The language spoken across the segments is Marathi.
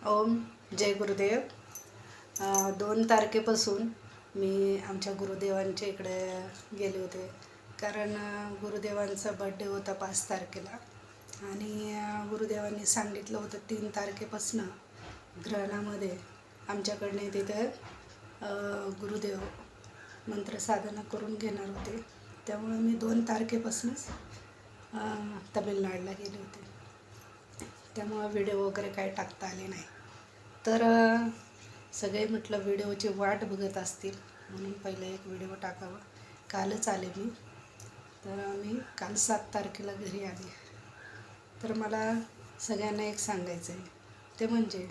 ओम जय गुरुदेव. 2 तारखेपासून मी आमच्या गुरुदेवांच्या इकडे गेले होते, कारण गुरुदेवांचा बड्डे होता 5 तारखेला. आणि गुरुदेवांनी सांगितलं होतं 3 तारखेपासून ग्रहणामध्ये आमच्याकडने तिथे गुरुदेव मंत्रसाधना करून घेणार होते. त्यामुळे मी 2 तारखेपासूनच तमिळनाडला गेले होते. त्यामुळं व्हिडिओ वगैरे काही टाकता आले नाही. तर सगळे म्हटलं व्हिडिओची वाट बघत असतील, म्हणून पहिले एक व्हिडिओ टाकावा. कालच आले मी. तर मी काल 7 तारखेला घरी आले. तर मला सगळ्यांना एक सांगायचं आहे, ते म्हणजे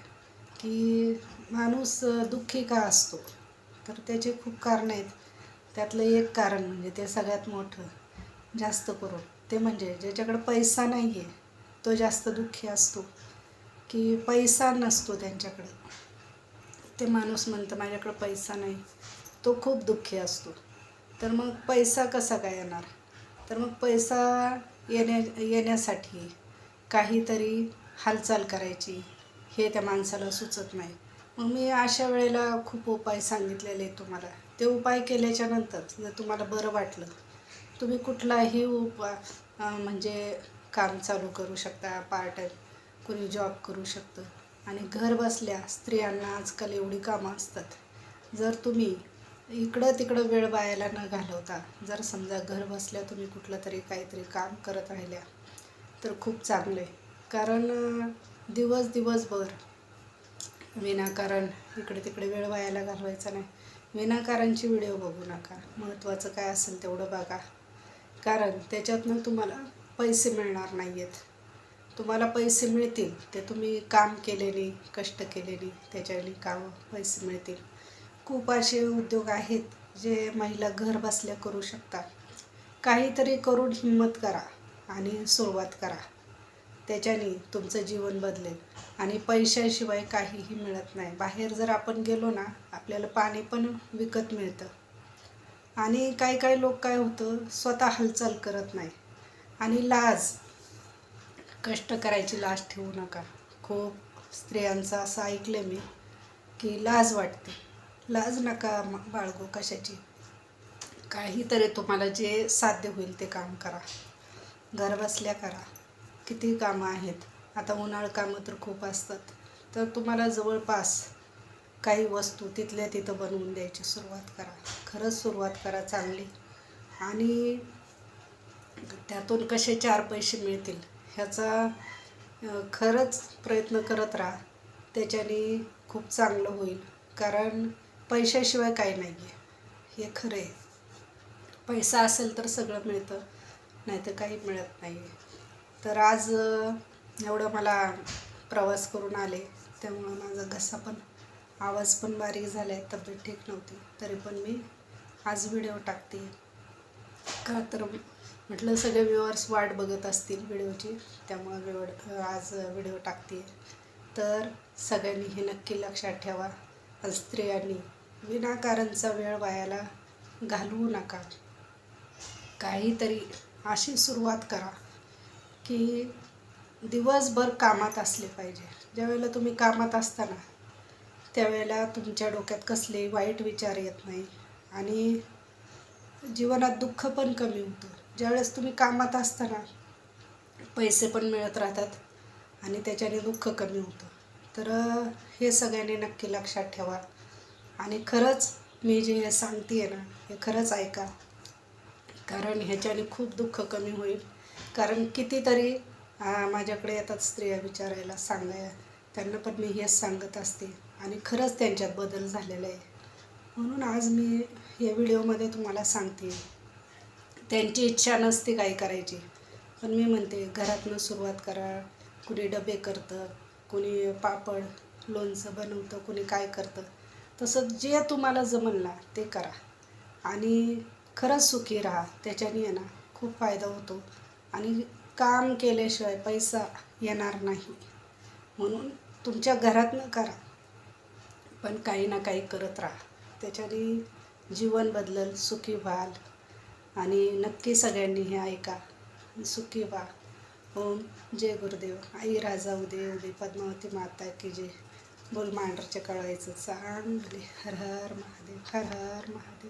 की माणूस दुःखी का असतो. तर त्याचे खूप कारणं आहेत. त्यातलं एक कारण म्हणजे ते सगळ्यात मोठं जास्त करून ते म्हणजे ज्याच्याकडे पैसा नाही आहे तो जास्त दुःखी असतो. की पैसा नसतो त्यांच्याकडे, ते माणूस म्हणतं माझ्याकडे पैसा नाही, तो खूप दुःखी असतो. तर मग पैसा कसा काय येणार. तर मग पैसा येण्यासाठी काहीतरी हालचाल करायची, हे त्या माणसाला सुचत नाही. मग मी अशा वेळेला खूप उपाय सांगितलेले आहेत तुम्हाला. ते उपाय केल्याच्या नंतर जर तुम्हाला बरं वाटलं, तुम्ही कुठलाही म्हणजे काम चालू करू शकता. पार्ट टाईम कोणी जॉब करू शकतं. आणि घर बसल्या स्त्रियांना आजकाल एवढी कामं असतात. जर तुम्ही इकडं तिकडं वेळ वायाला न घालवता जर समजा घर बसल्या तुम्ही कुठलं तरी काहीतरी काम करत राहिल्या तर खूप चांगलं आहे. कारण दिवसभर विनाकारण इकडे तिकडे वेळ वायाला घालवायचा नाही. विनाकारणची व्हिडिओ बघू नका. महत्त्वाचं काय असेल तेवढं बघा. कारण त्याच्यातनं तुम्हाला पैसे मिळणार नाही आहेत. तुम्हाला पैसे मिळतील ते तुम्ही काम केलेले, कष्ट केलेले, त्याच्याने काम पैसे मिळतील. खूप असे उद्योग आहेत जे महिला घर बसल्या करू शकतात. काहीतरी करून हिंमत करा आणि सुरुवात करा. त्याच्याने तुमचं जीवन बदलेल. आणि पैशाशिवाय काहीही मिळत नाही. बाहेर जर आपण गेलो ना, आपल्याला पाणी पण विकत मिळतं. आणि काही लोक काय होतं, स्वतः हालचाल करत नाही. आणि कष्ट करायची लाज ठेवू नका. खूप स्त्रियांचं असं ऐकलं मी की लाज वाटते. लाज नका बाळगू कशाची. काहीतरी तुम्हाला जे साध्य होईल ते काम करा. घर बसल्या करा. किती कामं आहेत. आता उन्हाळ कामं तर खूप असतात. तर तुम्हाला जवळपास काही वस्तू तिथल्या तिथं बनवून द्यायची सुरुवात करा. खरंच सुरुवात करा चांगली. आणि त्यातून कसे 4 पैसे मिळतील ह्याचा खरंच प्रयत्न करत राहा. त्याच्याने खूप चांगलं होईल. कारण पैशाशिवाय काही नाही आहे, हे खरं आहे. पैसा असेल तर सगळं मिळतं, नाही तर काही मिळत नाही आहे. तर आज एवढं मला प्रवास करून आले, त्यामुळं माझा घसा पण आवाज पण बारीक झाला आहे. तब्येत ठीक नव्हती तरी पण मी आज व्हिडिओ टाकते. का तर म्हटलं सगळे व्ह्यूअर्स वाट बघत असतील व्हिडिओची, त्यामुळं आज व्हिडिओ टाकते. तर सगळ्यांनी हे नक्की लक्षात ठेवा. स्त्रियांनी विनाकारणचा वेळ वायाला घालवू नका. काहीतरी अशी सुरुवात करा की दिवसभर कामात असले पाहिजे. ज्यावेळेला तुम्ही कामात असताना त्यावेळेला तुमच्या डोक्यात कसले वाईट विचार येत नाही आणि जीवनात दुःख पण कमी होतं. ज्यावेळेस तुम्ही कामात असताना पैसे पण मिळत राहतात आणि त्याच्याने दुःख कमी होतं. तर हे सगळ्यांनी नक्की लक्षात ठेवा. आणि खरंच मी जे हे सांगते आहे ना, हे खरंच ऐका. कारण ह्याच्याने खूप दुःख कमी होईल. कारण कितीतरी माझ्याकडे येतात स्त्रिया विचारायला, सांगायला. त्यांना पण मी हेच सांगत असते आणि खरंच त्यांच्यात बदल झालेला आहे. म्हणून आज मी या व्हिडिओमध्ये तुम्हाला सांगते. त्यांची इच्छा नसते काही करायची, पण मी म्हणते घरातनं सुरुवात करा. कुणी डबे करतं, कुणी पापड लोणचं बनवतं, कुणी काय करतं. तसं जे तुम्हाला जमेल ना ते करा आणि खरंच सुखी राहा. त्याच्याने आहे ना खूप फायदा होतो. आणि काम केल्याशिवाय पैसा येणार नाही. म्हणून तुमच्या घरातनं करा, पण काही ना काही करत राहा. त्याच्याने जीवन बदलेल, सुखी व्हाल. आणि नक्की सगळ्यांनी हे ऐका, सुखी व्हा. ओम जय गुरुदेव. आई राजा उदे उदे पद्मावती माता की जय. बोल मांढरच्या कळायचं चांगले. हर हर महादेव, हर हर महादेव.